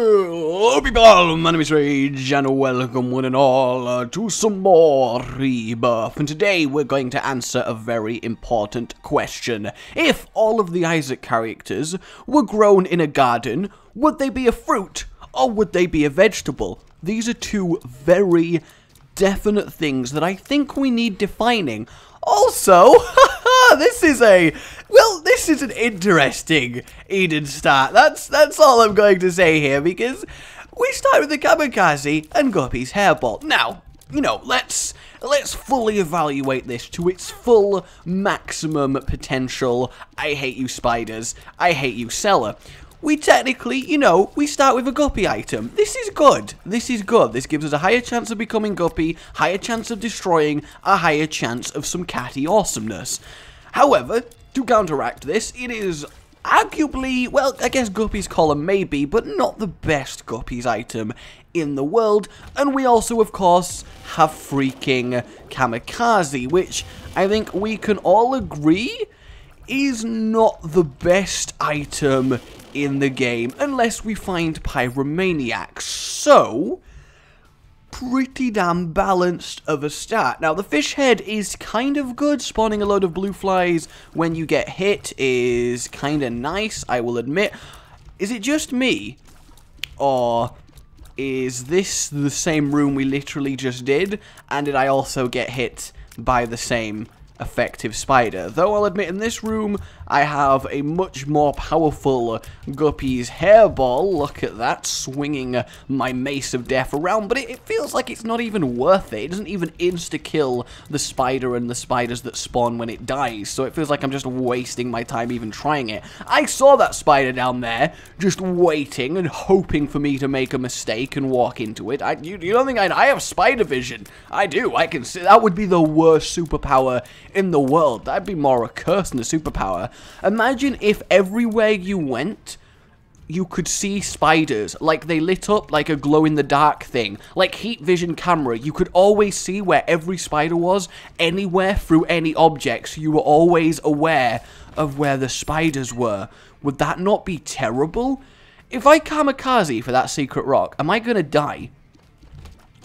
Hello people, my name is Rage and welcome one and all to some more Rebirth, and today we're going to answer a very important question. If all of the Isaac characters were grown in a garden, would they be a fruit or would they be a vegetable? These are two very definite things that I think we need defining. Also, this is an interesting Eden start. That's all I'm going to say here, because we start with the kamikaze and Guppy's hairball. Now, let's fully evaluate this to its full maximum potential. I hate you spiders. I hate you seller. We technically, we start with a Guppy item. This is good. This is good. This gives us a higher chance of becoming Guppy, higher chance of destroying, a higher chance of some catty awesomeness. However, to counteract this, it is arguably, well, I guess Guppy's column maybe, but not the best Guppy's item in the world. And we also, of course, have freaking Kamikaze, which I think we can all agree is not the best item in the game, unless we find Pyromaniacs. So, pretty damn balanced of a start. Now, the fish head is kind of good. Spawning a load of blue flies when you get hit is kind of nice, I will admit. Is it just me? Or is this the same room we literally just did? And did I also get hit by the same effective spider? Though I'll admit, in this room I have a much more powerful Guppy's hairball. Look at that, swinging my mace of death around, but it feels like it's not even worth it. It doesn't even insta-kill the spider and the spiders that spawn when it dies, so it feels like I'm just wasting my time even trying it. I saw that spider down there just waiting and hoping for me to make a mistake and walk into it. You don't think I have spider vision? I do. I can see. That would be the worst superpower in the world. That'd be more a curse than a superpower. Imagine if everywhere you went, you could see spiders, like they lit up like a glow-in-the-dark thing, like heat vision camera. You could always see where every spider was, anywhere through any object, so you were always aware of where the spiders were. Would that not be terrible? If I kamikaze for that secret rock, am I gonna die?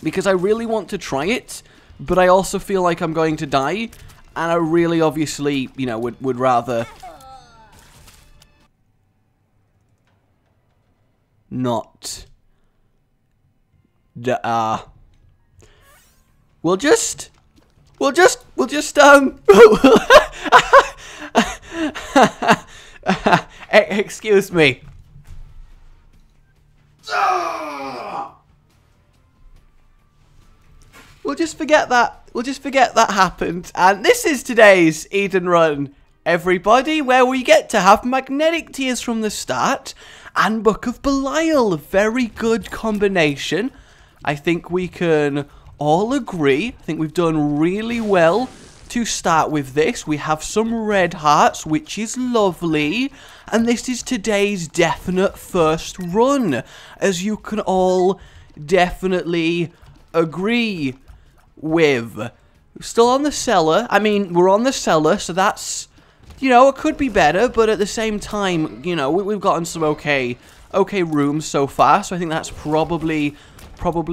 Because I really want to try it, but I also feel like I'm going to die. And I really, obviously, would rather not. We'll just excuse me. We'll just forget that. We'll just forget that happened. And this is today's Eden Run, everybody, where we get to have Magnetic Tears from the start and Book of Belial. Very good combination. I think we can all agree. I think we've done really well to start with this. We have some red hearts, which is lovely. And this is today's definite first run, as you can all definitely agree with. Still on the cellar. I mean, we're on the cellar, so that's, it could be better, but at the same time, we've gotten some okay rooms so far, so I think that's probably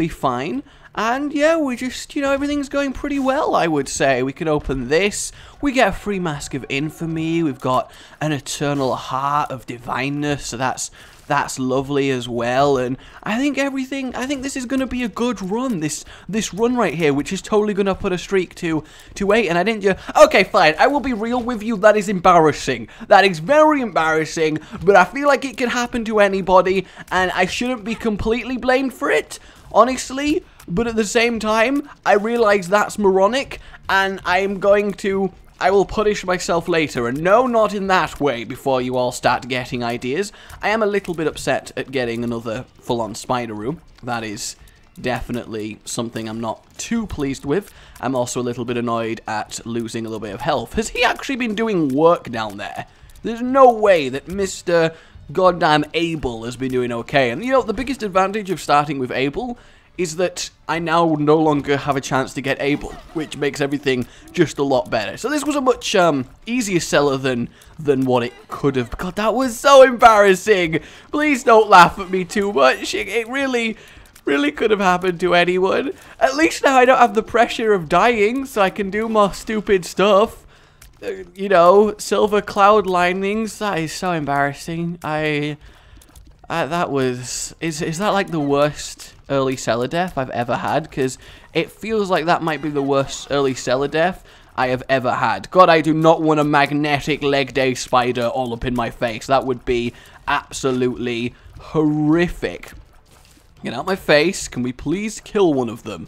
fine. And yeah, we just, everything's going pretty well, I would say. We can open this. We get a free Mask of Infamy. We've got an Eternal Heart of Divineness, so that's lovely as well. And I think this is going to be a good run, this run right here, which is totally going to put a streak to 8. And I didn't just, okay, fine, I will be real with you, that is embarrassing. That is very embarrassing, but I feel like it can happen to anybody, and I shouldn't be completely blamed for it, honestly. But at the same time, I realize that's moronic, and I will punish myself later, and no, not in that way, before you all start getting ideas. I am a little bit upset at getting another full-on spider room. That is definitely something I'm not too pleased with. I'm also a little bit annoyed at losing a little bit of health. Has he actually been doing work down there? There's no way that Mr. Goddamn Abel has been doing okay. And, the biggest advantage of starting with Abel is that I now no longer have a chance to get able, which makes everything just a lot better. So this was a much easier seller than what it could have. God, that was so embarrassing. Please don't laugh at me too much. It really could have happened to anyone. At least now I don't have the pressure of dying, so I can do more stupid stuff. You know, silver cloud linings. That is so embarrassing. That was... Is that like the worst early seller death I've ever had? Because it feels like that might be the worst early seller death I have ever had. God, I do not want a magnetic leg day spider all up in my face. That would be absolutely horrific. Get out my face. Can we please kill one of them?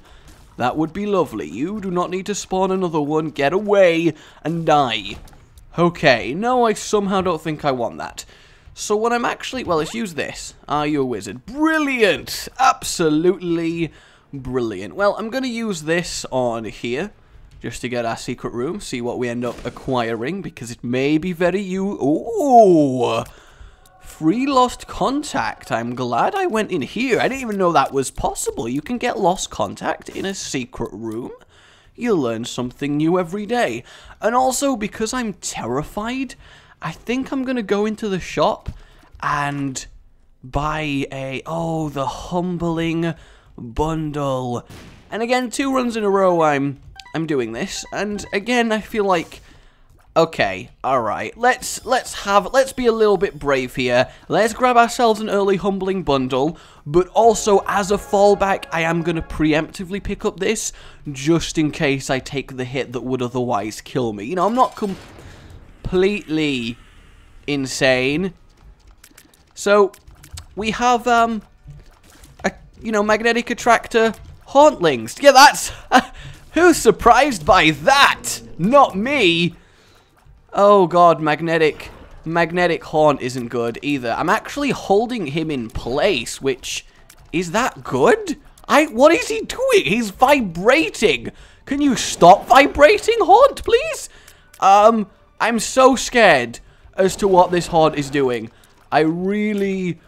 That would be lovely. You do not need to spawn another one. Get away and die. Okay, no, I somehow don't think I want that. So what I'm actually... Well, let's use this. Are you a wizard? Brilliant! Absolutely brilliant. Well, I'm going to use this on here, just to get our secret room, see what we end up acquiring, because it may be very Ooh! Free lost contact. I'm glad I went in here. I didn't even know that was possible. You can get lost contact in a secret room. You learn something new every day. And also, because I'm terrified, I think I'm going to go into the shop and buy the humbling bundle. And again, 2 runs in a row I'm doing this. And again, I feel like, okay, alright, let's be a little bit brave here. Let's grab ourselves an early humbling bundle, but also as a fallback, I am going to preemptively pick up this, just in case I take the hit that would otherwise kill me. You know, I'm not completely insane. So, we have, magnetic attractor hauntlings. Yeah, that's... Who's surprised by that? Not me. Oh god, magnetic haunt isn't good either. I'm actually holding him in place, which... Is that good? What is he doing? He's vibrating. Can you stop vibrating, haunt, please? I'm so scared as to what this haunt is doing. I really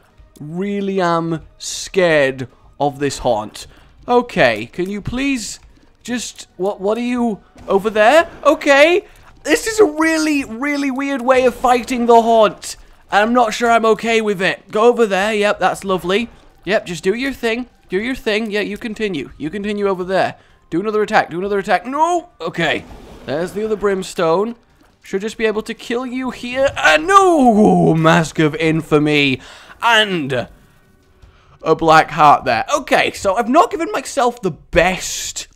am scared of this haunt. Okay, can you please just... What are you... Over there? Okay. This is a really weird way of fighting the haunt. And I'm not sure I'm okay with it. Go over there. Yep, that's lovely. Yep, just do your thing. Do your thing. Yeah, you continue. You continue over there. Do another attack. Do another attack. No! Okay. There's the other brimstone. Should just be able to kill you here. And no! Mask of Infamy. And a black heart there. Okay, so I've not given myself the best,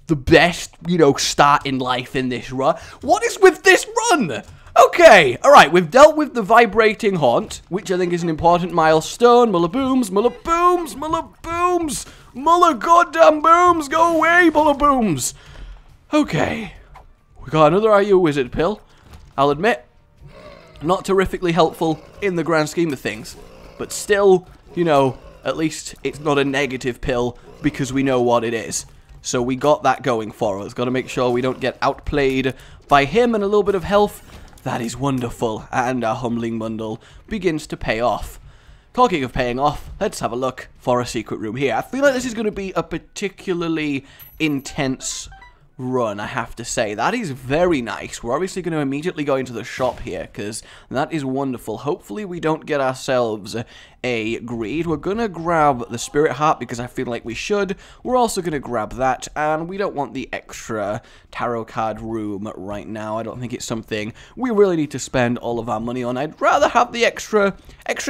start in life in this run. What is with this run? Okay, alright, we've dealt with the vibrating haunt, which I think is an important milestone. Mulla booms, mulla booms, mulla booms, mulla goddamn booms, go away, mulla booms. Okay, we got another Are You a Wizard pill. I'll admit, not terrifically helpful in the grand scheme of things, but still, at least it's not a negative pill because we know what it is. So we got that going for us. Got to make sure we don't get outplayed by him, and a little bit of health. That is wonderful. And our humbling bundle begins to pay off. Talking of paying off, let's have a look for a secret room here. I feel like this is going to be a particularly intense run, I have to say. That is very nice. We're obviously going to immediately go into the shop here, because that is wonderful. Hopefully we don't get ourselves a greed. We're going to grab the spirit heart, because I feel like we should. We're also going to grab that, and we don't want the extra tarot card room right now. I don't think it's something we really need to spend all of our money on. I'd rather have the extra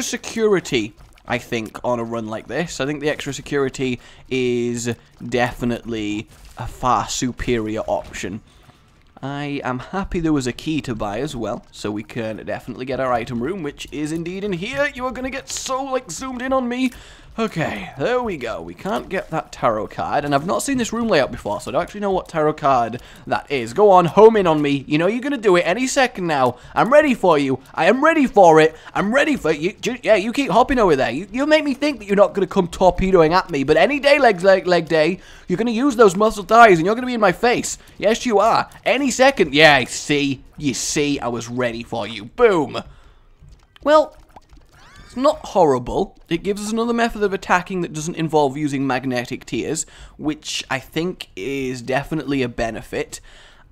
security, I think, on a run like this. I think the extra security is definitely a far superior option. I am happy there was a key to buy as well, so we can definitely get our item room, which is indeed in here. You are going to get so, zoomed in on me. Okay, there we go. We can't get that tarot card, and I've not seen this room layout before, so I don't actually know what tarot card that is. Go on, home in on me. You know you're going to do it any second now. I'm ready for you. I am ready for it. I'm ready for you. Yeah, you keep hopping over there. You make me think that you're not going to come torpedoing at me, but any day, leg day, you're going to use those muscle ties, and you're going to be in my face. Yes, you are. Any second. Yeah, you see, I was ready for you. Boom. Well, It's not horrible. It gives us another method of attacking that doesn't involve using magnetic tears, which I think is definitely a benefit.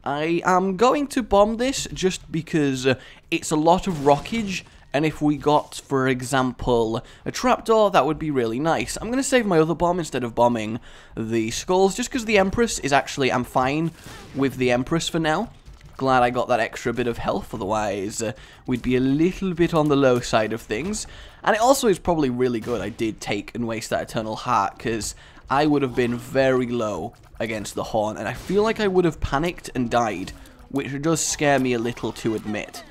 I am going to bomb this just because it's a lot of rockage, and if we got, for example, a trapdoor, that would be really nice. I'm going to save my other bomb instead of bombing the skulls, just because the Empress is actually, I'm fine with the Empress for now. Glad I got that extra bit of health, otherwise we'd be a little bit on the low side of things. And it also is probably really good I did take and waste that Eternal Heart, because I would have been very low against the Horn, and I feel like I would have panicked and died, which does scare me a little to admit.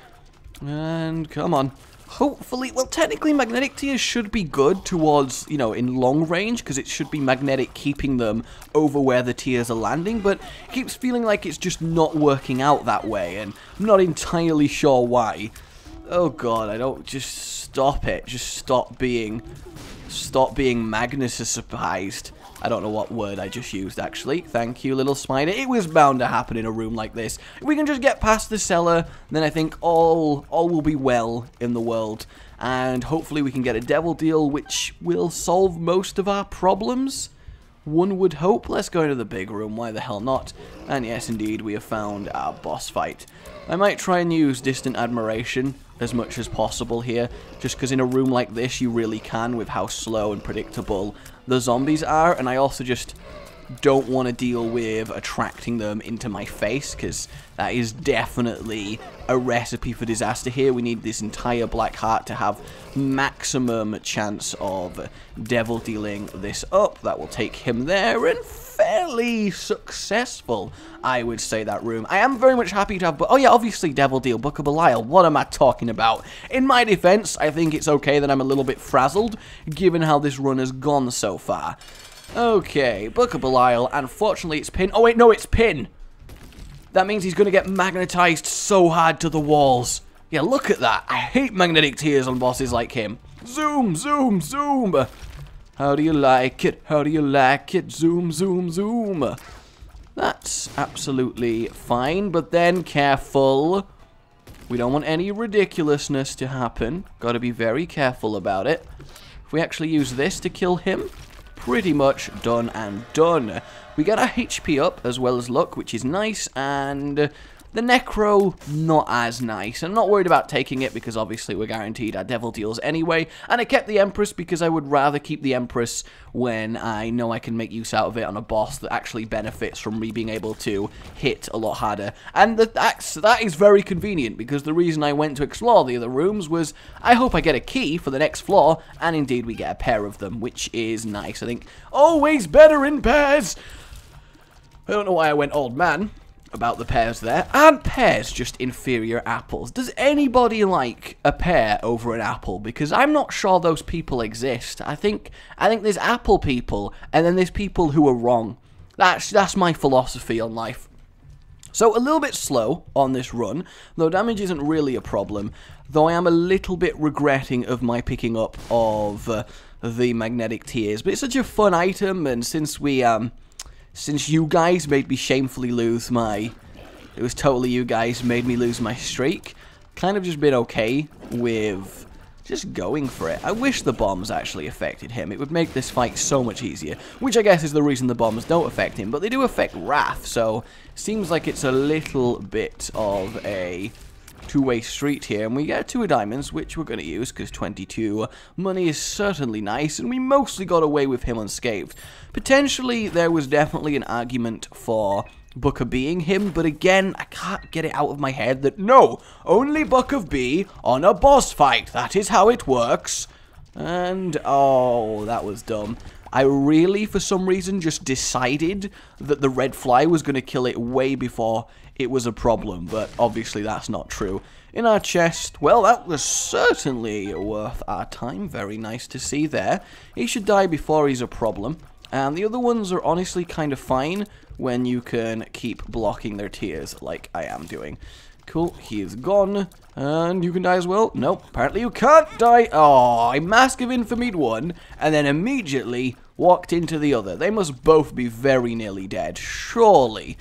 And come on. Hopefully, well, technically magnetic tears should be good towards, you know, in long range, because it should be magnetic keeping them over where the tears are landing, but it keeps feeling like it's just not working out that way, and I'm not entirely sure why. Oh god, I don't, just stop it, just stop being Magnus-surprised. I don't know what word I just used, actually. Thank you, little spider. It was bound to happen in a room like this. If we can just get past the cellar, then I think all will be well in the world. And hopefully we can get a devil deal, which will solve most of our problems. One would hope. Let's go into the big room. Why the hell not? And yes, indeed, we have found our boss fight. I might try and use Distant Admiration as much as possible here, just because in a room like this you really can with how slow and predictable the zombies are, and I also just don't want to deal with attracting them into my face, because that is definitely a recipe for disaster here. We need this entire black heart to have maximum chance of devil dealing this up. That will take him there, and fairly successful, I would say, that room. I am very much happy to have, oh yeah, obviously devil deal, Book of Belial, what am I talking about? In my defense, I think it's okay that I'm a little bit frazzled, given how this run has gone so far. Okay, Book of Belial, unfortunately it's pin, oh wait, no, it's pin! That means he's gonna get magnetized so hard to the walls. Yeah, look at that, I hate magnetic tears on bosses like him. Zoom, zoom, zoom! How do you like it? How do you like it? Zoom, zoom, zoom. That's absolutely fine, but then careful. We don't want any ridiculousness to happen. Got to be very careful about it. If we actually use this to kill him, pretty much done and done. We get our HP up as well as luck, which is nice, and the Necro, not as nice. I'm not worried about taking it because obviously we're guaranteed our devil deals anyway. And I kept the Empress because I would rather keep the Empress when I know I can make use out of it on a boss that actually benefits from me being able to hit a lot harder. And that is very convenient, because the reason I went to explore the other rooms was I hope I get a key for the next floor, and indeed we get a pair of them, which is nice. I think always better in pairs. I don't know why I went old man about the pears there. Aren't pears just inferior apples? Does anybody like a pear over an apple? Because I'm not sure those people exist. I think there's apple people, and then there's people who are wrong. That's my philosophy on life. So a little bit slow on this run, though damage isn't really a problem, though I am a little bit regretting of my picking up of the magnetic tears. But it's such a fun item, and since you guys made me shamefully lose it was totally you guys made me lose my streak, kind of just been okay with just going for it. I wish the bombs actually affected him. It would make this fight so much easier, which I guess is the reason the bombs don't affect him, but they do affect Wrath, so seems like it's a little bit of a two-way street here, and we get 2 diamonds, which we're going to use, because 22 money is certainly nice, and we mostly got away with him unscathed. Potentially, there was definitely an argument for Book of being him, but again, I can't get it out of my head that, no, only Book of B on a boss fight, that is how it works. And, oh, that was dumb. I really, for some reason, just decided that the red fly was going to kill it way before it was a problem, but obviously that's not true. In our chest, well, that was certainly worth our time. Very nice to see there. He should die before he's a problem. And the other ones are honestly kind of fine when you can keep blocking their tears like I am doing. Cool, he is gone. And you can die as well? Nope, apparently you can't die. Oh, I Mask of Infamied one, and then immediately walked into the other. They must both be very nearly dead, surely.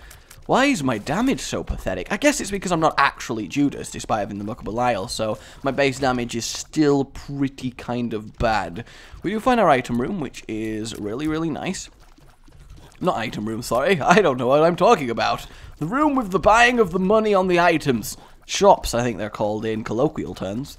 Why is my damage so pathetic? I guess it's because I'm not actually Judas, despite having the Book of Belial, so my base damage is still pretty kind of bad. We do find our item room, which is really, really nice. Not item room, sorry. I don't know what I'm talking about. The room with the buying of the money on the items. Shops, I think they're called in colloquial terms.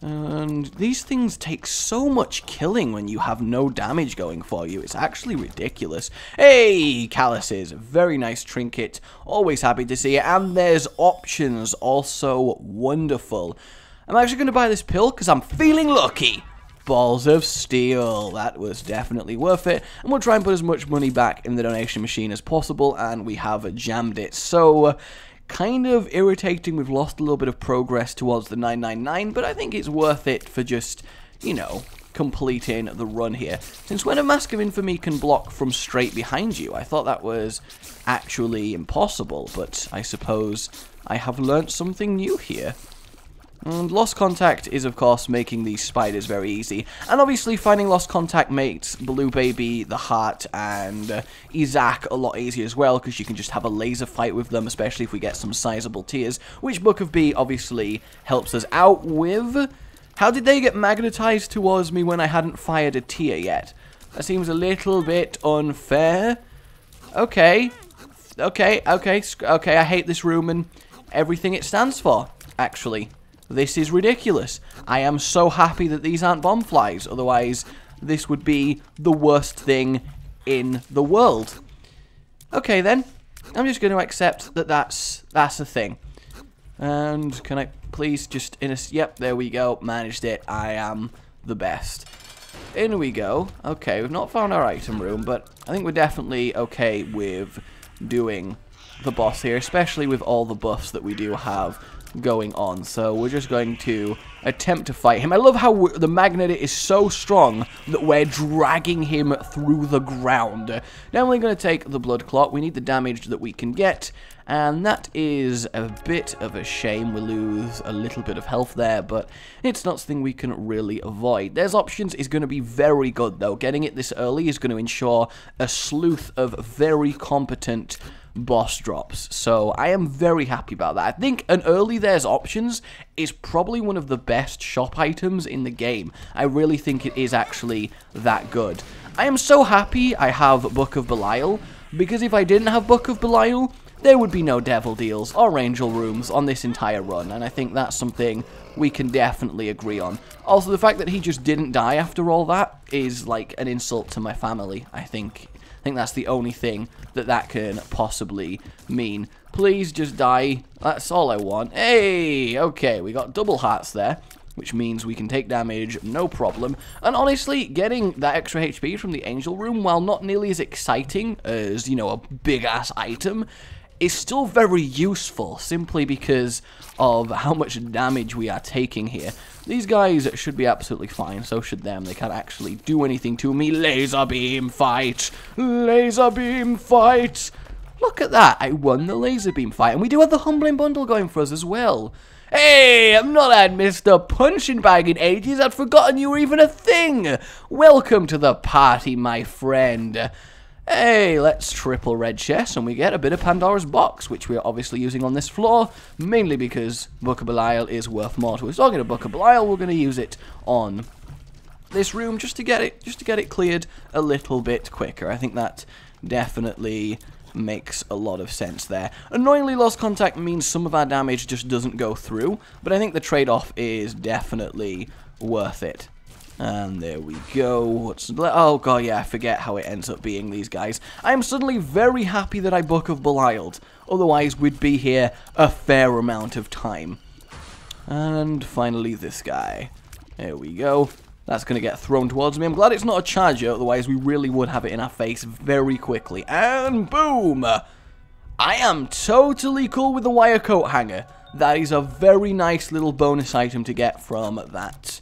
And these things take so much killing when you have no damage going for you. It's actually ridiculous. Hey, calluses. Very nice trinket. Always happy to see it. And there's options. Also wonderful. I'm actually going to buy this pill because I'm feeling lucky. Balls of steel. That was definitely worth it. And we'll try and put as much money back in the donation machine as possible. And we have jammed it. So kind of irritating. We've lost a little bit of progress towards the 999, but I think it's worth it for just, you know, completing the run here. Since when a Mask of Infamy can block from straight behind you? I thought that was actually impossible, but I suppose I have learnt something new here. And Lost Contact is, of course, making these spiders very easy. And obviously, finding Lost Contact makes Blue Baby, the Heart, and Isaac a lot easier as well, because you can just have a laser fight with them, especially if we get some sizable tiers, which Book of B obviously helps us out with. How did they get magnetized towards me when I hadn't fired a tier yet? That seems a little bit unfair. Okay, I hate this room and everything it stands for, actually. This is ridiculous. I am so happy that these aren't bomb flies. Otherwise, this would be the worst thing in the world. Okay, then. I'm just going to accept that that's a thing. And can I please just... Yep, there we go. Managed it. I am the best. In we go. Okay, we've not found our item room, but I think we're definitely okay with doing the boss here, especially with all the buffs that we do have going on. So we're just going to attempt to fight him. I love how the magnet is so strong that we're dragging him through the ground. Now we're going to take the blood clot. We need the damage that we can get, and that is a bit of a shame. We lose a little bit of health there, but it's not something we can really avoid. There's options is going to be very good, though. Getting it this early is going to ensure a sleuth of very competent boss drops, so I am very happy about that. I think an early there's options is probably one of the best shop items in the game. I really think it is actually that good. I am so happy I have Book of Belial, because if I didn't have Book of Belial, there would be no devil deals or angel rooms on this entire run, and I think that's something we can definitely agree on. Also, the fact that he just didn't die after all that is like an insult to my family, I think. I think that's the only thing that can possibly mean. Please just die. That's all I want. Hey, okay, we got double hearts there, which means we can take damage, no problem. And honestly, getting that extra HP from the angel room, while not nearly as exciting as, you know, a big-ass item, is still very useful, simply because of how much damage we are taking here. These guys should be absolutely fine, so should them. They can't actually do anything to me. Laser beam fight! Laser beam fight! Look at that, I won the laser beam fight, and we do have the humbling bundle going for us as well. Hey, I've not had Mr. Punching Bag in ages. I'd forgotten you were even a thing. Welcome to the party, my friend. Hey, let's triple red chest, and we get a bit of Pandora's box, which we're obviously using on this floor, mainly because Book of Belial is worth more to us. Talking to Book of Belial, we're going to use it on this room just to get it cleared a little bit quicker. I think that definitely makes a lot of sense there. Annoyingly, Lost Contact means some of our damage just doesn't go through, but I think the trade-off is definitely worth it. And there we go. Oh god, yeah, I forget how it ends up being these guys. I am suddenly very happy that I Book of Belial'd. Otherwise, we'd be here a fair amount of time. And finally, this guy. There we go. That's going to get thrown towards me. I'm glad it's not a charger, otherwise we really would have it in our face very quickly. And boom! I am totally cool with the wire coat hanger. That is a very nice little bonus item to get from that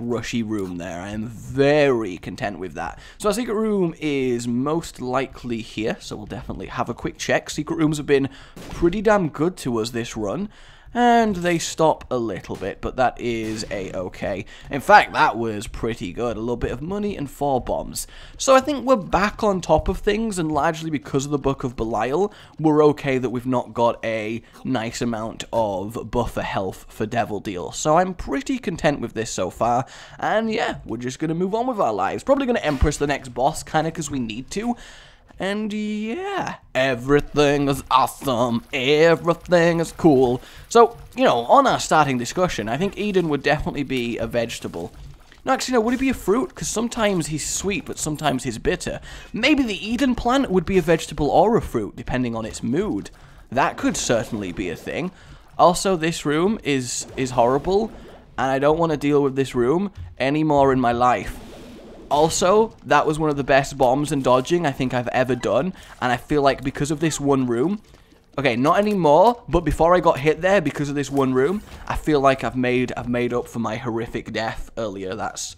rushy room there. I am very content with that. So our secret room is most likely here, so we'll definitely have a quick check. Secret rooms have been pretty damn good to us this run. and they stop a little bit, but that is a-okay. In fact, that was pretty good. A little bit of money and 4 bombs. So I think we're back on top of things, and largely because of the Book of Belial, we're okay that we've not got a nice amount of buffer health for Devil Deal. So I'm pretty content with this so far, and yeah, we're just going to move on with our lives. Probably going to Empress the next boss, kind of because we need to. And yeah, everything is awesome, everything is cool. So, you know, on our starting discussion, I think Eden would definitely be a vegetable. No, actually, no, would it be a fruit? Because sometimes he's sweet, but sometimes he's bitter. Maybe the Eden plant would be a vegetable or a fruit, depending on its mood. That could certainly be a thing. Also, this room is horrible, and I don't want to deal with this room anymore in my life. Also, that was one of the best bombs and dodging I think I've ever done, and I feel like because of this one room, okay, not anymore, but before I got hit there because of this one room, I feel like I've made up for my horrific death earlier. That's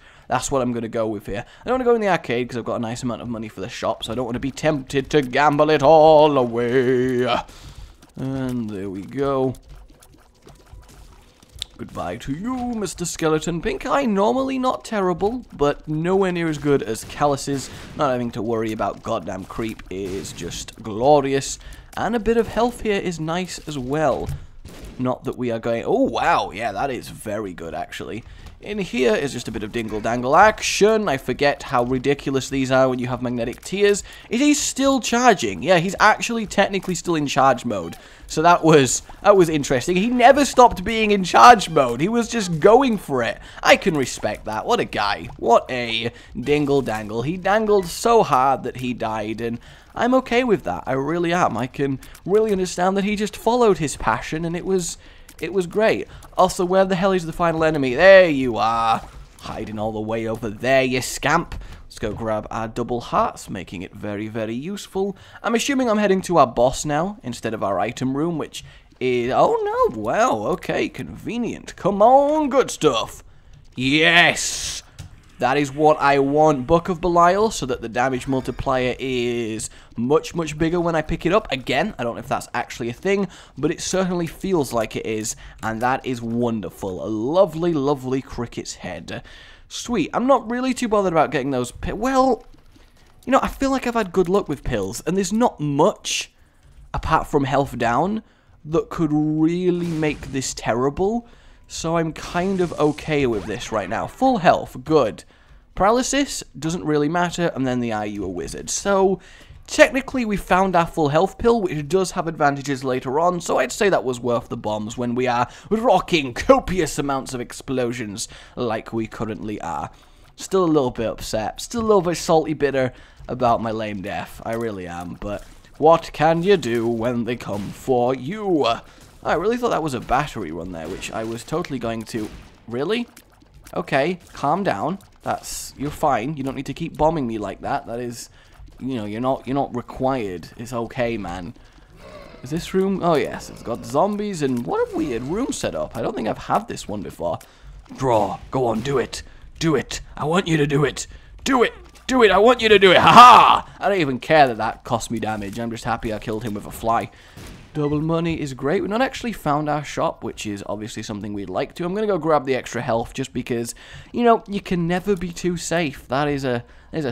what I'm going to go with here. I don't want to go in the arcade because I've got a nice amount of money for the shop, so I don't want to be tempted to gamble it all away. And there we go. Goodbye to you, Mr. Skeleton. Pink Eye, normally not terrible, but nowhere near as good as Callus's. Not having to worry about goddamn creep is just glorious. And a bit of health here is nice as well. Not that we are going... Oh, wow. Yeah, that is very good, actually. In here is just a bit of dingle-dangle action. I forget how ridiculous these are when you have magnetic tears. It is still charging. Yeah, he's actually technically still in charge mode. So that was interesting. He never stopped being in charge mode. He was just going for it. I can respect that. What a guy. What a dingle-dangle. He dangled so hard that he died, and I'm okay with that. I really am. I can really understand that he just followed his passion, and it was great. Also, where the hell is the final enemy? There you are. Hiding all the way over there, you scamp. Let's go grab our double hearts, making it very, very useful. I'm assuming I'm heading to our boss now, instead of our item room, which is... Oh, no. Well, okay. Convenient. Come on, good stuff. Yes! That is what I want. Book of Belial, so that the damage multiplier is much, much bigger when I pick it up. Again, I don't know if that's actually a thing, but it certainly feels like it is, and that is wonderful. A lovely, lovely cricket's head. Sweet. I'm not really too bothered about getting those well, you know, I feel like I've had good luck with pills, and there's not much, apart from health down, that could really make this terrible. So I'm kind of okay with this right now. Full health, good. Paralysis, doesn't really matter, and then the Are You a Wizard? So, technically we found our full health pill, which does have advantages later on, so I'd say that was worth the bombs when we are rocking copious amounts of explosions like we currently are. Still a little bit upset, still a little bit salty bitter about my lame death, I really am, but what can you do when they come for you? I really thought that was a battery run there, which I was totally going to... Really? Okay, calm down. You're fine. You don't need to keep bombing me like that. That is, you know, you're not required. It's okay, man. Is this room... Oh, yes, it's got zombies and what a weird room setup. I don't think I've had this one before. Draw. Go on, do it. Do it. I want you to do it. Do it. Do it. I want you to do it. Ha-ha! I don't even care that that cost me damage. I'm just happy I killed him with a fly. Double money is great. We've not actually found our shop, which is obviously something we'd like to. I'm going to go grab the extra health just because, you know, you can never be too safe. That is a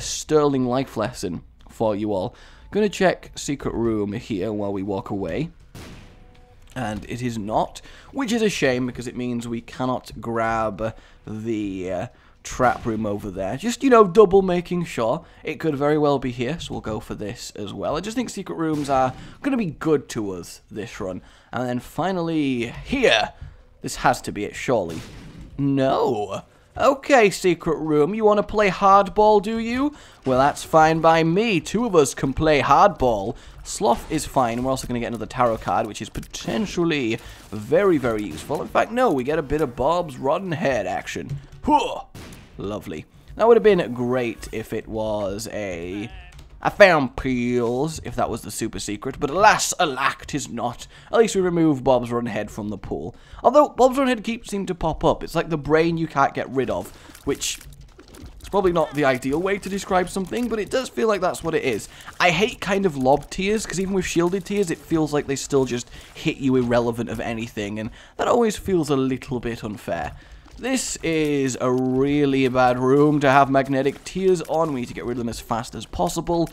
sterling life lesson for you all. Going to check secret room here while we walk away. And it is not, which is a shame because it means we cannot grab the... trap room over there. Just, you know, double making sure. It could very well be here, so we'll go for this as well. I just think secret rooms are going to be good to us this run. And then finally, here. This has to be it, surely. No. Okay, secret room, you want to play hardball, do you? Well, that's fine by me. Two of us can play hardball. Sloth is fine. We're also going to get another tarot card, which is potentially very, very useful. In fact, no, we get a bit of Bob's Rotten Head action. Whew. Lovely. That would have been great if it was a... I found pills, if that was the super secret, but alas, alack, 'tis not. At least we remove Bob's Rotten Head from the pool. Although, Bob's Rotten Head keeps seeming to pop up. It's like the brain you can't get rid of, which is probably not the ideal way to describe something, but it does feel like that's what it is. I hate kind of lob tiers, because even with shielded tiers, it feels like they still just hit you irrelevant of anything, and that always feels a little bit unfair. This is a really bad room to have magnetic tiers on. We need to get rid of them as fast as possible.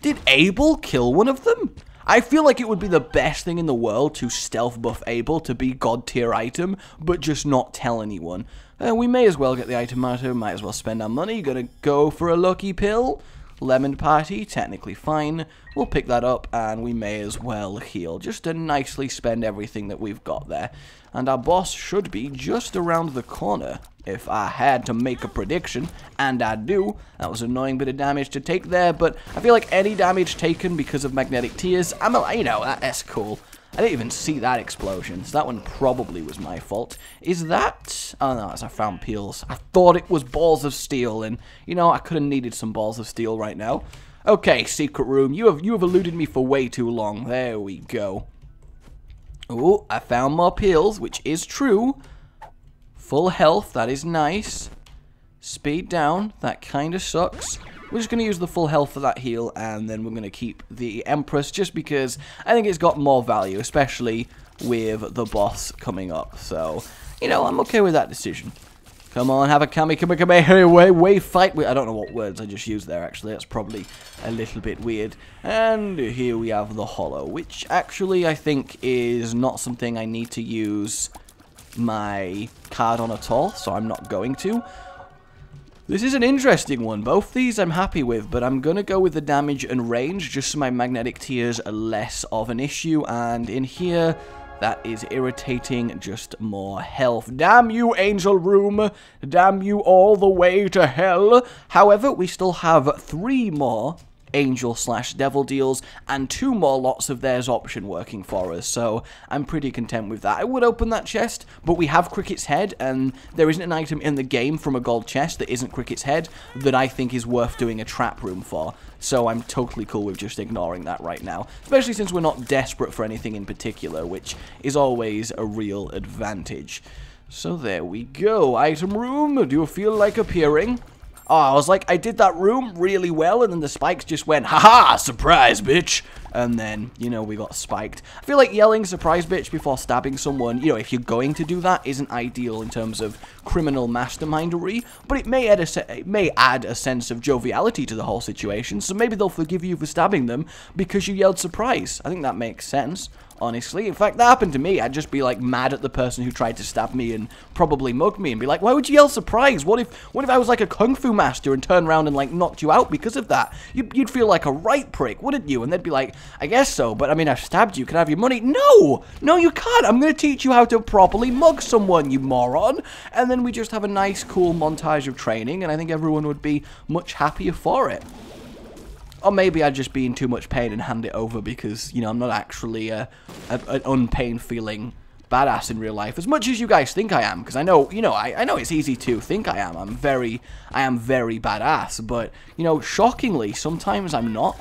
Did Abel kill one of them? I feel like it would be the best thing in the world to stealth buff Abel to be god tier item, but just not tell anyone. We may as well get the item out, might as well spend our money. Gonna go for a lucky pill. Lemon party, technically fine. We'll pick that up and we may as well heal, just to nicely spend everything that we've got there. And our boss should be just around the corner, if I had to make a prediction, and I do. That was an annoying bit of damage to take there, but I feel like any damage taken because of magnetic tears, that's cool. I didn't even see that explosion, so that one probably was my fault. Is that... Oh no, I found peels. I thought it was balls of steel, and, I could have needed some balls of steel right now. Okay, secret room, you have eluded me for way too long. There we go. Oh, I found more pills, which is true. Full health, that is nice. Speed down, that kind of sucks. We're just going to use the full health for that heal, and then we're going to keep the Empress, just because I think it's got more value, especially with the boss coming up. So, I'm okay with that decision. Come on, have a kame, way, fight. I don't know what words I just used there, actually. That's probably a little bit weird. And here we have the Hollow, which actually I think is not something I need to use my card on at all, so I'm not going to. This is an interesting one. Both these I'm happy with, but I'm going to go with the damage and range, just so my magnetic tears are less of an issue. And in here... that is irritating, just more health. Damn you, Angel Room. Damn you all the way to hell. However, we still have 3 more Angel/Devil deals and 2 more lots of theirs option working for us, so I'm pretty content with that. I would open that chest, but we have Cricket's Head, and there isn't an item in the game from a gold chest that isn't Cricket's Head that I think is worth doing a trap room for. So I'm totally cool with just ignoring that right now, especially since we're not desperate for anything in particular, which is always a real advantage. So there we go. Item room, do you feel like appearing? Oh, I was like, I did that room really well, and then the spikes just went, haha, surprise, bitch. And then, we got spiked. I feel like yelling surprise, bitch, before stabbing someone, if you're going to do that, isn't ideal in terms of criminal mastermindery, but it may add a sense of joviality to the whole situation, so maybe they'll forgive you for stabbing them because you yelled surprise. I think that makes sense. Honestly, in fact, that happened to me. I'd just be like mad at the person who tried to stab me and probably mug me and be like, why would you yell surprise? What if I was like a kung fu master and turned around and like knocked you out because of that? You'd feel like a right prick, wouldn't you? And they'd be like, I guess so, but I mean, I've stabbed you. Can I have your money? No, you can't. I'm going to teach you how to properly mug someone, you moron. And then we just have a nice, cool montage of training, and I think everyone would be much happier for it. Or maybe I'd just be in too much pain and hand it over because, I'm not actually an unpain-feeling badass in real life, as much as you guys think I am, because I know, I know it's easy to think I am. I am very badass, but, shockingly, sometimes I'm not,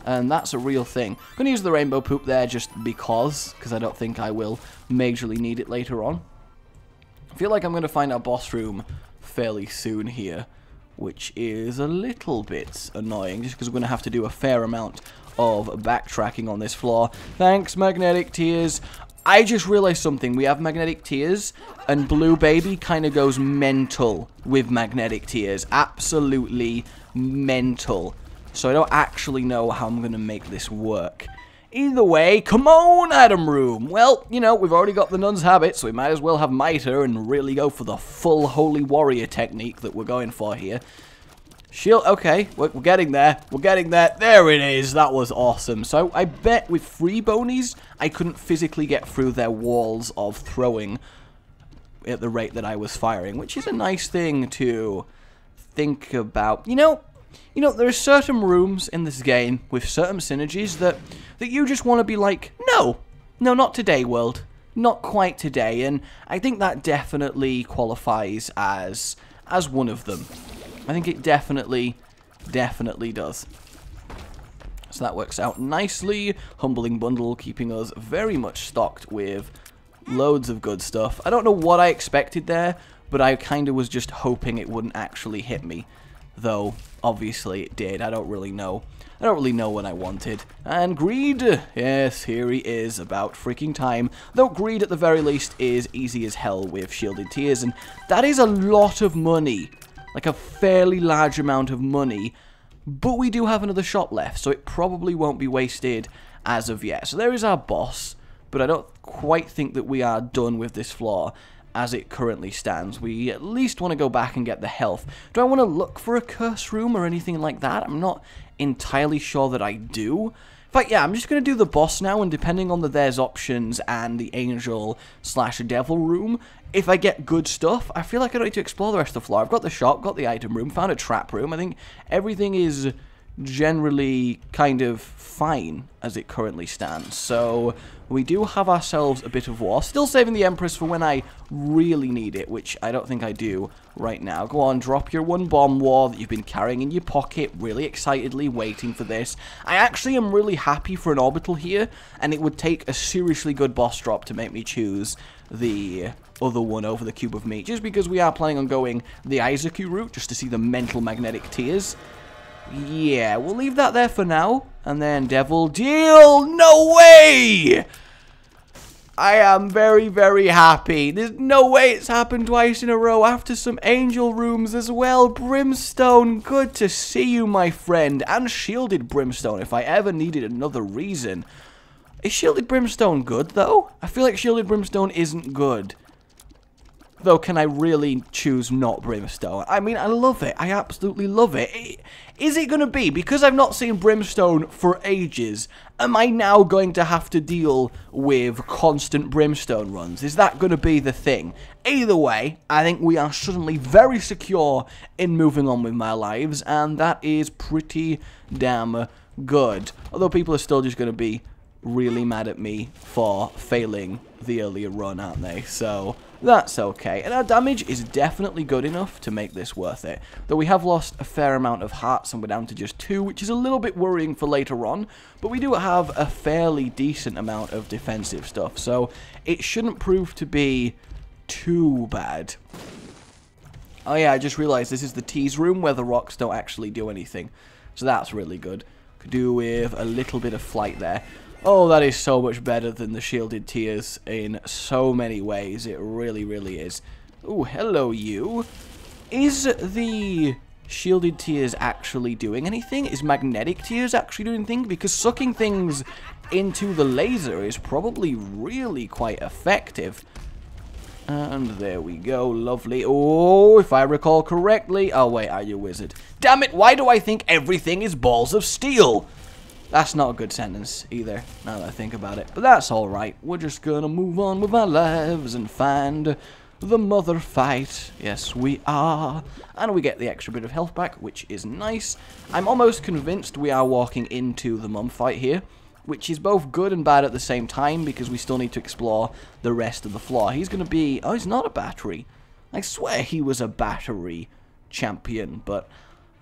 and that's a real thing. I'm going to use the rainbow poop there just because I don't think I will majorly need it later on. I feel like I'm going to find our boss room fairly soon here, which is a little bit annoying, just because we're going to have to do a fair amount of backtracking on this floor. Thanks, magnetic tears. I just realized something. We have magnetic tears, and Blue Baby kind of goes mental with magnetic tears. Absolutely mental. So I don't actually know how I'm going to make this work. Either way, come on, item room. Well, we've already got the nun's habit, so we might as well have Mitre and really go for the full holy warrior technique that we're going for here. Shield, okay, we're getting there. We're getting there. There it is. That was awesome. So I bet with free bonies, I couldn't physically get through their walls of throwing at the rate that I was firing, which is a nice thing to think about. There are certain rooms in this game with certain synergies that you just want to be like, no, not today, world. Not quite today, and I think that definitely qualifies as one of them. I think it definitely does. So that works out nicely. Humbling Bundle keeping us very much stocked with loads of good stuff. I don't know what I expected there, but I kind of was just hoping it wouldn't actually hit me. Though, obviously it did. I don't really know. I don't really know what I wanted. And greed, yes, here he is, about freaking time. Though greed, at the very least, is easy as hell with shielded tears, and that is a lot of money. Like, a fairly large amount of money. But we do have another shop left, so it probably won't be wasted as of yet. So there is our boss, but I don't quite think that we are done with this floor as it currently stands. We at least want to go back and get the health. Do I want to look for a curse room or anything like that? I'm not entirely sure that I do. In fact, yeah, I'm just going to do the boss now, and depending on the there's options and the angel/devil room, if I get good stuff, I feel like I don't need to explore the rest of the floor. I've got the shop, got the item room, found a trap room. I think everything is generally kind of fine as it currently stands. So we do have ourselves a bit of war. Still saving the Empress for when I really need it, which I don't think I do right now. Go on, drop your one bomb war that you've been carrying in your pocket, really excitedly waiting for this. I actually am really happy for an orbital here, and it would take a seriously good boss drop to make me choose the other one over the cube of meat, just because we are planning on going the Isaacu route, just to see the mental magnetic tears. Yeah, we'll leave that there for now. And then Devil Deal. No way! I am very, very happy. There's no way it's happened twice in a row after some angel rooms as well. Brimstone, good to see you, my friend. And shielded Brimstone, if I ever needed another reason. Is shielded Brimstone good, though? I feel like shielded Brimstone isn't good. Though, can I really choose not Brimstone? I mean, I love it. I absolutely love it. Is it going to be, because I've not seen Brimstone for ages, am I now going to have to deal with constant Brimstone runs? Is that going to be the thing? Either way, I think we are suddenly very secure in moving on with my lives, and that is pretty damn good. Although people are still just going to be really mad at me for failing the earlier run, aren't they? So that's okay. And our damage is definitely good enough to make this worth it. Though we have lost a fair amount of hearts and we're down to just 2, which is a little bit worrying for later on. But we do have a fairly decent amount of defensive stuff, so it shouldn't prove to be too bad. Oh yeah, I just realized this is the tease room where the rocks don't actually do anything. So that's really good. Could do with a little bit of flight there. Oh, that is so much better than the shielded tears in so many ways. It really, really is. Ooh, hello, you. Is the shielded tears actually doing anything? Is magnetic tears actually doing anything? Because sucking things into the laser is probably really quite effective. And there we go, lovely. Oh, if I recall correctly. Oh, wait, are you a wizard? Damn it, why do I think everything is balls of steel? That's not a good sentence either, now that I think about it. But that's alright. We're just gonna move on with our lives and find the mother fight. Yes, we are. And we get the extra bit of health back, which is nice. I'm almost convinced we are walking into the mum fight here, which is both good and bad at the same time, because we still need to explore the rest of the floor. He's gonna be... Oh, he's not a battery. I swear he was a battery champion, but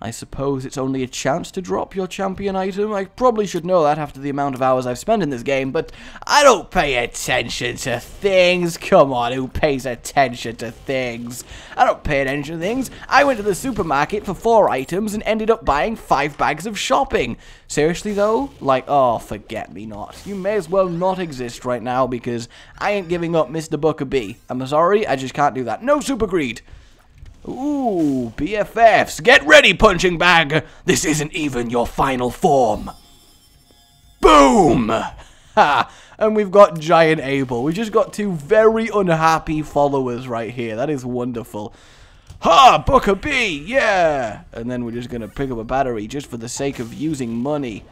I suppose it's only a chance to drop your champion item. I probably should know that after the amount of hours I've spent in this game, but I don't pay attention to things. Come on, who pays attention to things? I don't pay attention to things. I went to the supermarket for 4 items and ended up buying 5 bags of shopping. Seriously, though? Like, oh, forget me not. You may as well not exist right now, because I ain't giving up Mr. Booker B. I'm sorry, I just can't do that. No super greed. Ooh, BFFs. Get ready, punching bag. This isn't even your final form. Boom! Ha! And we've got Giant Abel. We just got 2 very unhappy followers right here. That is wonderful. Ha! Booker B! Yeah! And then we're just going to pick up a battery just for the sake of using money.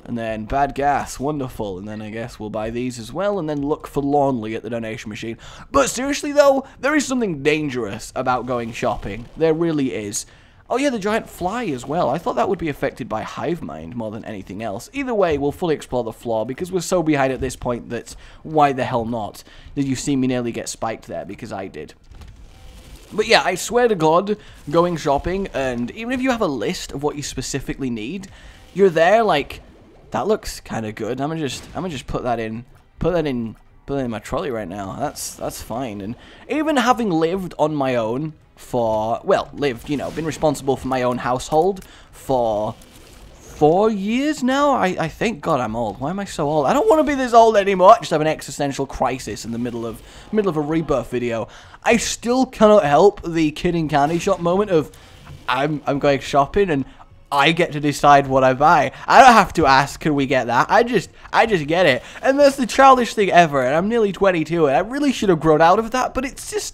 And then bad gas, wonderful. And then I guess we'll buy these as well, and then look forlornly at the donation machine. But seriously though, there is something dangerous about going shopping. There really is. Oh yeah, the giant fly as well. I thought that would be affected by hive mind more than anything else. Either way, we'll fully explore the floor, because we're so behind at this point that why the hell not? Did you see me nearly get spiked there? Because I did. But yeah, I swear to God, going shopping, and even if you have a list of what you specifically need, you're there like... That looks kind of good. I'm gonna just put that in building my trolley right now. That's fine. And even having lived on my own for, well, lived, you know, been responsible for my own household for 4 years now, I think. God, I'm old. Why am I so old? I don't want to be this old anymore. I just have an existential crisis in the middle of a Rebirth video. I still cannot help the kid in candy shop moment of I'm going shopping and I get to decide what I buy. I don't have to ask, can we get that? I just get it. And that's the childish thing ever, and I'm nearly 22, and I really should have grown out of that, but it's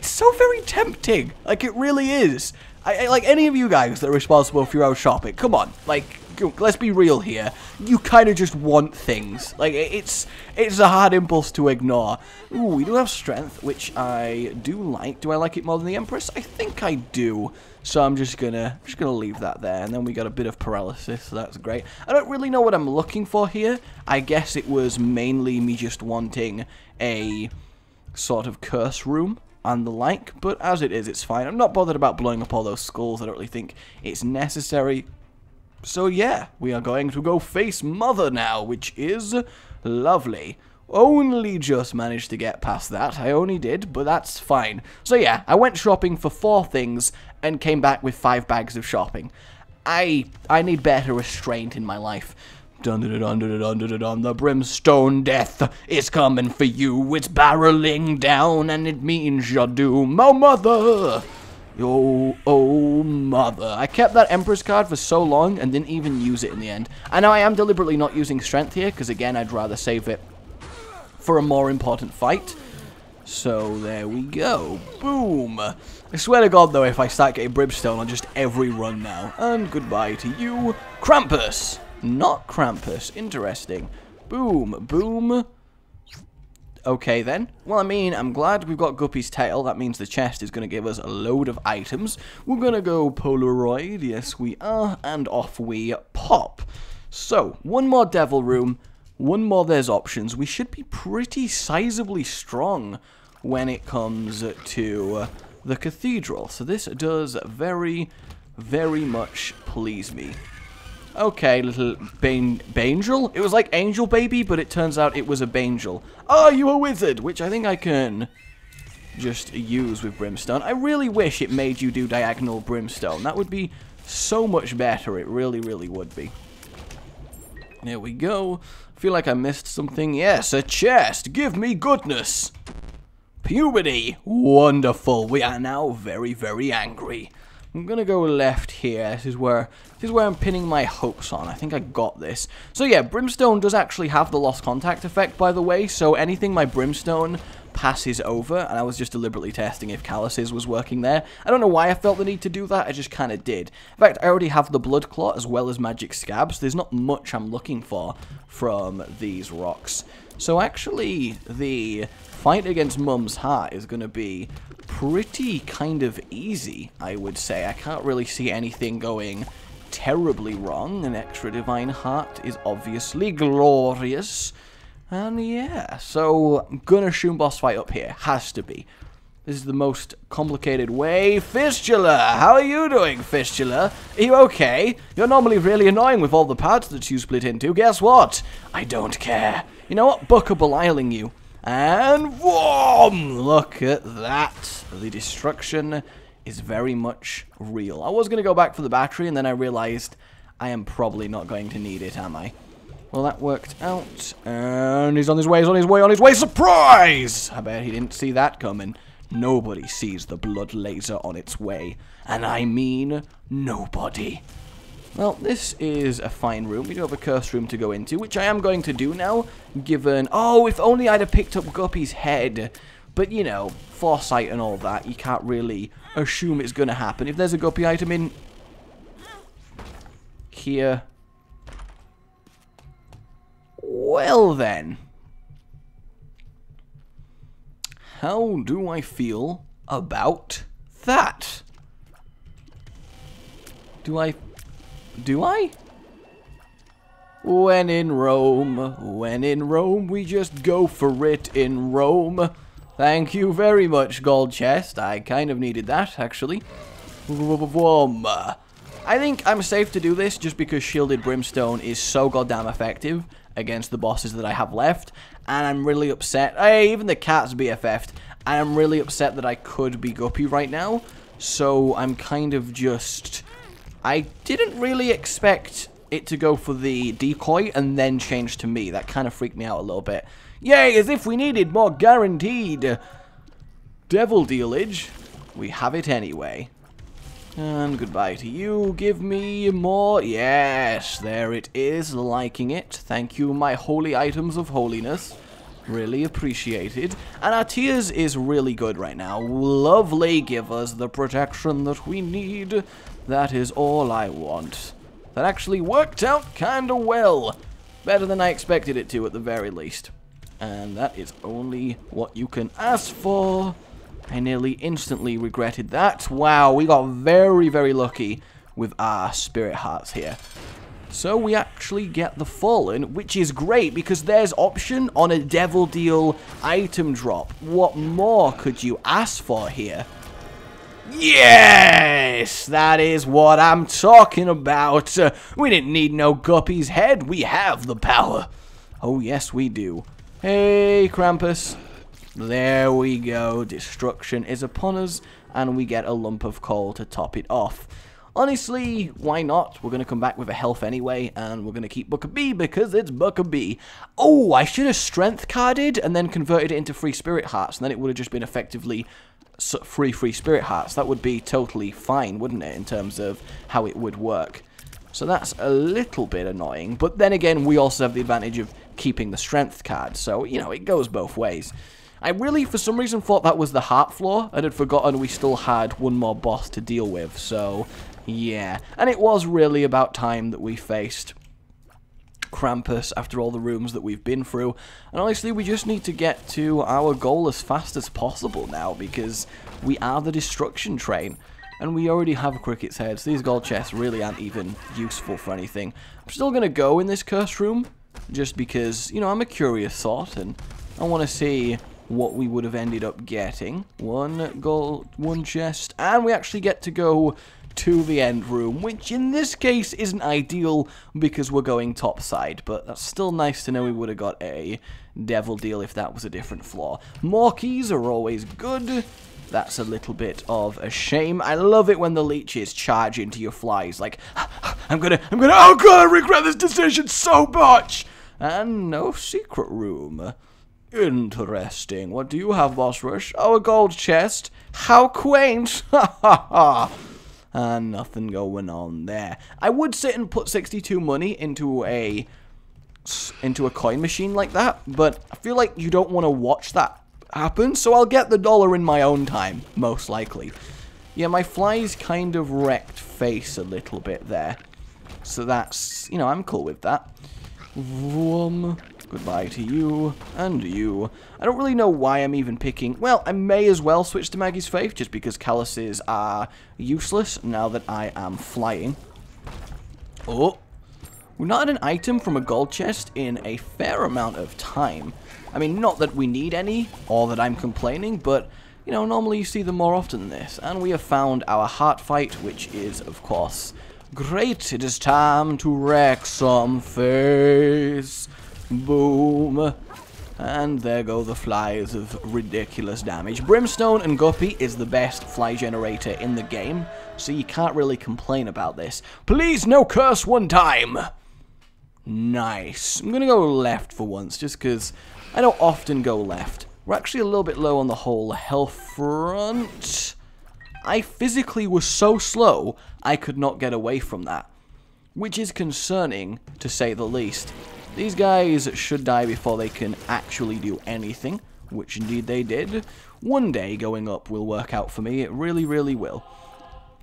so very tempting. Like, it really is. I like, any of you guys that are responsible for your own shopping, come on, like, let's be real here. You kind of just want things. Like, it's a hard impulse to ignore. Ooh, we do have strength, which I do like. Do I like it more than the Empress? I think I do. So I'm just gonna leave that there. And then we got a bit of paralysis, so that's great. I don't really know what I'm looking for here. I guess it was mainly me just wanting a sort of curse room and the like. But as it is, it's fine. I'm not bothered about blowing up all those skulls. I don't really think it's necessary. So yeah, we are going to go face Mother now, which is lovely. Only just managed to get past that. I only did, but that's fine. So yeah, I went shopping for 4 things and came back with 5 bags of shopping. I need better restraint in my life. Dun dun dun dun dun dun dun. The brimstone death is coming for you. It's barreling down, and it means your doom. Oh, Mother! Oh, Mother. I kept that Empress card for so long and didn't even use it in the end. I know I am deliberately not using strength here, because again, I'd rather save it for a more important fight. So, there we go. Boom. I swear to God, though, if I start getting brimstone on just every run now. And goodbye to you, KRAMPUS. Not Krampus. Interesting. Boom. Boom. Okay, then. Well, I mean, I'm glad we've got Guppy's tail. That means the chest is going to give us a load of items. We're going to go Polaroid. Yes, we are. And off we pop. So, one more devil room. One more there's options. We should be pretty sizably strong when it comes to the cathedral. So this does very, very much please me. Okay, little Bangel. It was like Angel Baby, but it turns out it was a Bangel. Are you a wizard? Which I think I can just use with Brimstone. I really wish it made you do diagonal Brimstone. That would be so much better. It really, really would be. There we go. I feel like I missed something. Yes, a chest. Give me goodness. Puberty. Wonderful. We are now very, very angry. I'm gonna go left here. This is where I'm pinning my hopes on. I think I got this. So yeah, Brimstone does actually have the lost contact effect, by the way. So anything my Brimstone passes over, and I was just deliberately testing if Calluses was working there. I don't know why I felt the need to do that. I just kind of did. In fact, I already have the Blood Claw as well as Magic Scabs. There's not much I'm looking for from these rocks. So actually, the fight against Mum's Heart is going to be pretty kind of easy, I would say. I can't really see anything going terribly wrong. An extra Divine Heart is obviously glorious. And yeah, so I'm gonna assume boss fight up here. Has to be. This is the most complicated way. Fistula! How are you doing, Fistula? Are you okay? You're normally really annoying with all the parts that you split into. Guess what? I don't care. You know what? Buck are belialing you. And whoom! Look at that. The destruction is very much real. I was going to go back for the battery, and then I realized I am probably not going to need it, am I? Well, that worked out. And he's on his way, he's on his way, on his way. Surprise! I bet he didn't see that coming. Nobody sees the blood laser on its way. And I mean nobody. Well, this is a fine room. We do have a curse room to go into, which I am going to do now, given... Oh, if only I'd have picked up Guppy's head. But, you know, foresight and all that, you can't really assume it's going to happen. If there's a Guppy item in here... Well, then. How do I feel about that? Do I? When in Rome, we just go for it in Rome. Thank you very much, gold chest. I kind of needed that, actually. I think I'm safe to do this just because Shielded Brimstone is so goddamn effective. against the bosses that I have left, and I'm really upset. Hey, even the cat's BFF'd, and I'm really upset that I could be Guppy right now, so I'm kind of just... I didn't really expect it to go for the decoy and then change to me. That kind of freaked me out a little bit. Yay, as if we needed more guaranteed devil dealage. We have it anyway. And goodbye to you. Give me more. Yes, there it is. Liking it. Thank you, my holy items of holiness. Really appreciated. And our tiers is really good right now. Lovely. Give us the protection that we need. That is all I want. That actually worked out kinda well. Better than I expected it to at the very least. And that is only what you can ask for. I nearly instantly regretted that. Wow, we got very, very lucky with our spirit hearts here. So we actually get the Fallen, which is great because there's option on a devil deal item drop. What more could you ask for here? Yes, that is what I'm talking about. We didn't need no Guppy's head. We have the power. Oh, yes, we do. Hey, Krampus. There we go. Destruction is upon us, and we get a lump of coal to top it off. Honestly, why not? We're going to come back with a health anyway, and we're going to keep Bucker B because it's Bucker B. Oh, I should have strength carded and then converted it into free spirit hearts, and then it would have just been effectively free spirit hearts. That would be totally fine, wouldn't it, in terms of how it would work. So that's a little bit annoying, but then again, we also have the advantage of keeping the strength card, so, you know, it goes both ways. I really, for some reason, thought that was the heart floor, and had forgotten we still had one more boss to deal with, so, yeah. And it was really about time that we faced Krampus after all the rooms that we've been through, and honestly, we just need to get to our goal as fast as possible now, because we are the destruction train, and we already have Cricket's heads. These gold chests really aren't even useful for anything. I'm still going to go in this curse room, just because, you know, I'm a curious thought, and I want to see what we would have ended up getting. One gold, one chest, and we actually get to go to the end room, which in this case isn't ideal because we're going topside, but that's still nice to know we would have got a devil deal if that was a different floor. More keys are always good. That's a little bit of a shame. I love it when the leeches charge into your flies, like, I'm gonna, oh god, I regret this decision so much! And no secret room. Interesting. What do you have, Boss Rush? Oh, a gold chest. How quaint! Ha ha ha! And nothing going on there. I would sit and put 62 money into a coin machine like that, but I feel like you don't want to watch that happen, so I'll get the dollar in my own time, most likely. Yeah, my flies kind of wrecked face a little bit there, so that's, you know, I'm cool with that. Vroom. Goodbye to you, and you. I don't really know why I'm even picking... Well, I may as well switch to Maggie's Faith, just because calluses are useless now that I am flying. Oh. We've not had an item from a gold chest in a fair amount of time. I mean, not that we need any, or that I'm complaining, but, you know, normally you see them more often than this. And we have found our heart fight, which is, of course, great. It is time to wreck some face. Boom. And there go the flies of ridiculous damage. Brimstone and Guppy is the best fly generator in the game, so you can't really complain about this. Please, no curse one time! Nice. I'm gonna go left for once, just because I don't often go left. We're actually a little bit low on the whole health front. I physically was so slow, I could not get away from that, which is concerning, to say the least. These guys should die before they can actually do anything, which indeed they did. One day going up will work out for me, it really, really will.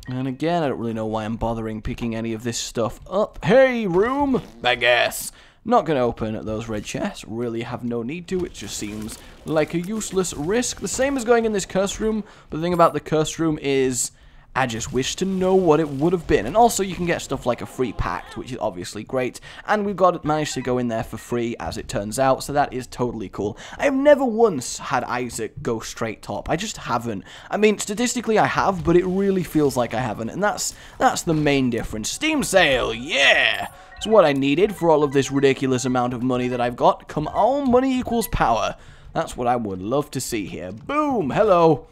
And again, I don't really know why I'm bothering picking any of this stuff up. Hey, room! I guess. Not gonna open those red chests, really have no need to, it just seems like a useless risk. The same as going in this curse room, but the thing about the curse room is I just wish to know what it would have been. And also, you can get stuff like a free pact, which is obviously great. And we've managed to go in there for free, as it turns out, so that is totally cool. I have never once had Isaac go straight top. I just haven't. I mean, statistically I have, but it really feels like I haven't. And that's the main difference. Steam sale, yeah! It's what I needed for all of this ridiculous amount of money that I've got. Come on, money equals power. That's what I would love to see here. Boom, hello.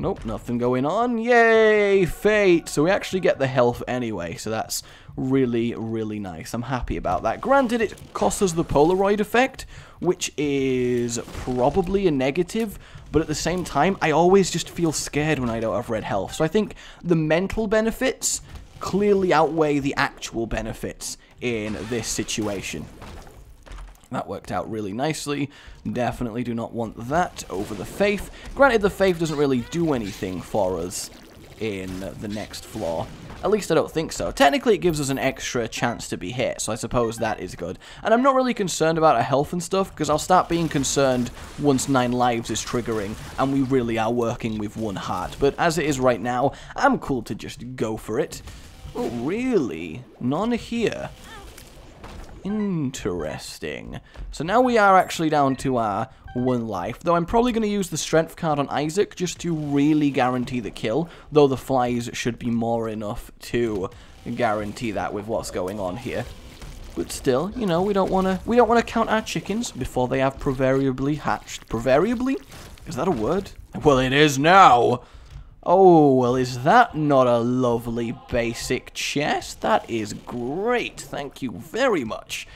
Nope, nothing going on. Yay, fate. So we actually get the health anyway, so that's really, really nice. I'm happy about that. Granted, it costs us the Polaroid effect, which is probably a negative, but at the same time, I always just feel scared when I don't have red health. So I think the mental benefits clearly outweigh the actual benefits in this situation. That worked out really nicely. Definitely do not want that over the Faith. Granted, the Faith doesn't really do anything for us in the next floor. At least I don't think so. Technically, it gives us an extra chance to be hit, so I suppose that is good. And I'm not really concerned about our health and stuff, because I'll start being concerned once 9 lives is triggering, and we really are working with 1 heart. But as it is right now, I'm cool to just go for it. Oh, really? None here. Interesting. So now we are actually down to our 1 life, though I'm probably going to use the strength card on Isaac just to really guarantee the kill, though the flies should be more enough to guarantee that with what's going on here. But still, you know, we don't want to count our chickens before they have proverbially hatched. Proverbially? Is that a word? Well, it is now. Oh, well, is that not a lovely basic chest? That is great. Thank you very much.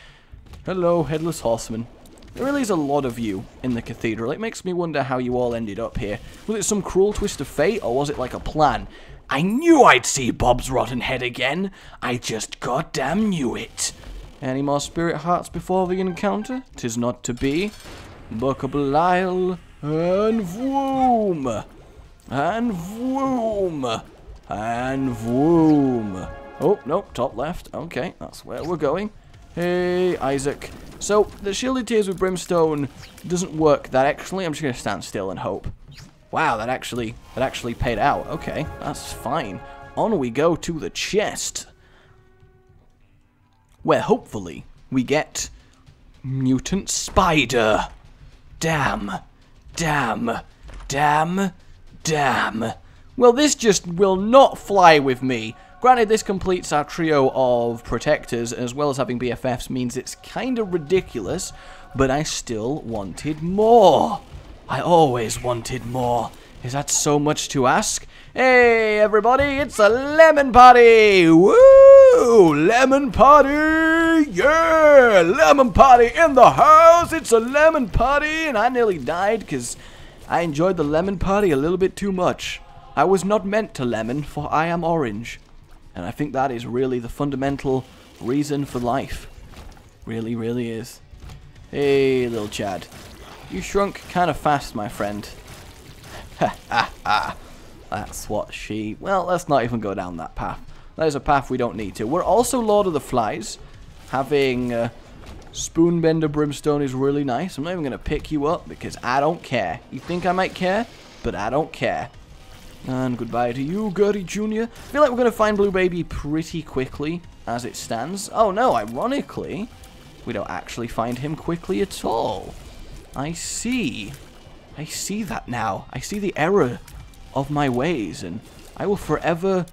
Hello, Headless Horseman. There really is a lot of you in the cathedral. It makes me wonder how you all ended up here. Was it some cruel twist of fate, or was it like a plan? I knew I'd see Bob's rotten head again. I just goddamn knew it. Any more spirit hearts before the encounter? 'Tis not to be. Book of Belial, and vroom. And vroom. And vroom. Oh, nope, top left. Okay, that's where we're going. Hey, Isaac. So, the Shielded Tears with Brimstone doesn't work that excellently. I'm just going to stand still and hope. Wow, that actually paid out. Okay, that's fine. On we go to the chest, where hopefully we get Mutant Spider. Damn. Damn. Damn. Damn. Well, this just will not fly with me. Granted, this completes our trio of protectors, as well as having BFFs means it's kind of ridiculous, but I still wanted more. I always wanted more. Is that so much to ask? Hey, everybody, it's a lemon party! Woo! Lemon party! Yeah! Lemon party in the house! It's a lemon party! And I nearly died because I enjoyed the lemon party a little bit too much. I was not meant to lemon, for I am orange. And I think that is really the fundamental reason for life. Really, really is. Hey, little Chad. You shrunk kind of fast, my friend. Ha ha ha. That's what she... Well, let's not even go down that path. That is a path we don't need to. We're also Lord of the Flies. Having Spoonbender Brimstone is really nice. I'm not even going to pick you up because I don't care. You think I might care? But I don't care. And goodbye to you, Gertie Jr. I feel like we're going to find Blue Baby pretty quickly as it stands. Oh no, ironically, we don't actually find him quickly at all. I see. I see that now. I see the error of my ways, and I will forever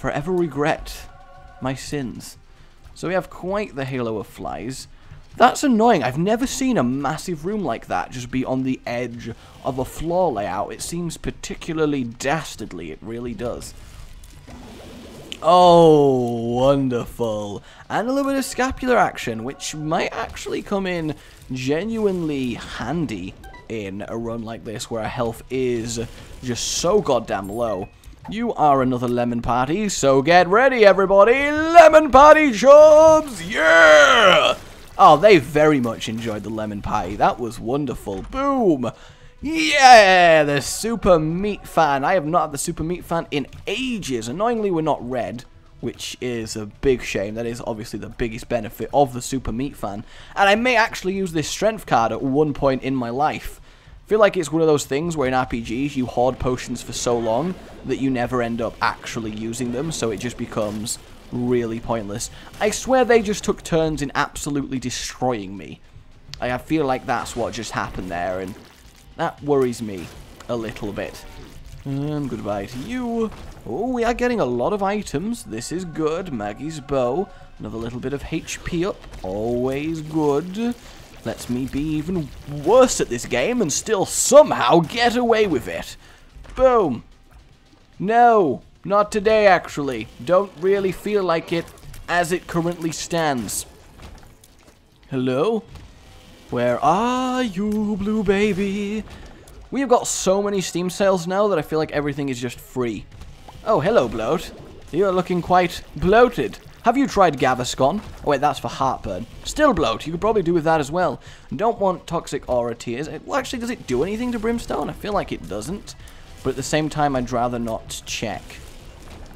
regret my sins. So we have quite the halo of flies. That's annoying. I've never seen a massive room like that just be on the edge of a floor layout. It seems particularly dastardly. It really does. Oh, wonderful. And a little bit of scapular action, which might actually come in genuinely handy in a run like this where our health is just so goddamn low. You are another lemon party, so get ready, everybody. Lemon party chubs, yeah! Oh, they very much enjoyed the lemon pie. That was wonderful. Boom! Yeah, the Super Meat Fan. I have not had the Super Meat Fan in ages. Annoyingly, we're not red, which is a big shame. That is obviously the biggest benefit of the Super Meat Fan. And I may actually use this strength card at one point in my life. I feel like it's one of those things where in RPGs you hoard potions for so long that you never end up actually using them, so it just becomes really pointless. I swear they just took turns in absolutely destroying me. I feel like that's what just happened there, and that worries me a little bit. And goodbye to you. Oh, we are getting a lot of items. This is good. Maggie's bow. Another little bit of HP up. Always good. Lets me be even worse at this game and still somehow get away with it. Boom. No, not today actually. Don't really feel like it as it currently stands. Hello? Where are you, blue baby? We have got so many Steam sales now that I feel like everything is just free. Oh, hello, bloat. You're looking quite bloated. Have you tried Gaviscon? Oh, wait, that's for heartburn. Still bloat. You could probably do with that as well. Don't want toxic aura tears. Well, actually, does it do anything to brimstone? I feel like it doesn't. But at the same time, I'd rather not check.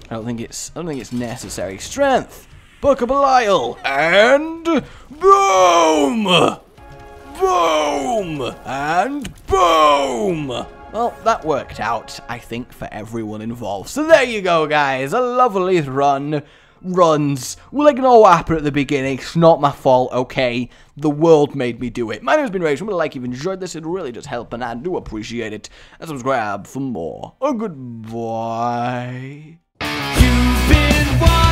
I don't think it's necessary. Strength. Book of Belial. And boom! Boom! And boom! Well, that worked out, I think, for everyone involved. So there you go, guys. A lovely runs. We'll ignore what happened at the beginning. It's not my fault, okay? The world made me do it. My name has been Rage. Remember to like if you enjoyed this. It really does help, and I do appreciate it. And subscribe for more. Goodbye. You've been watching.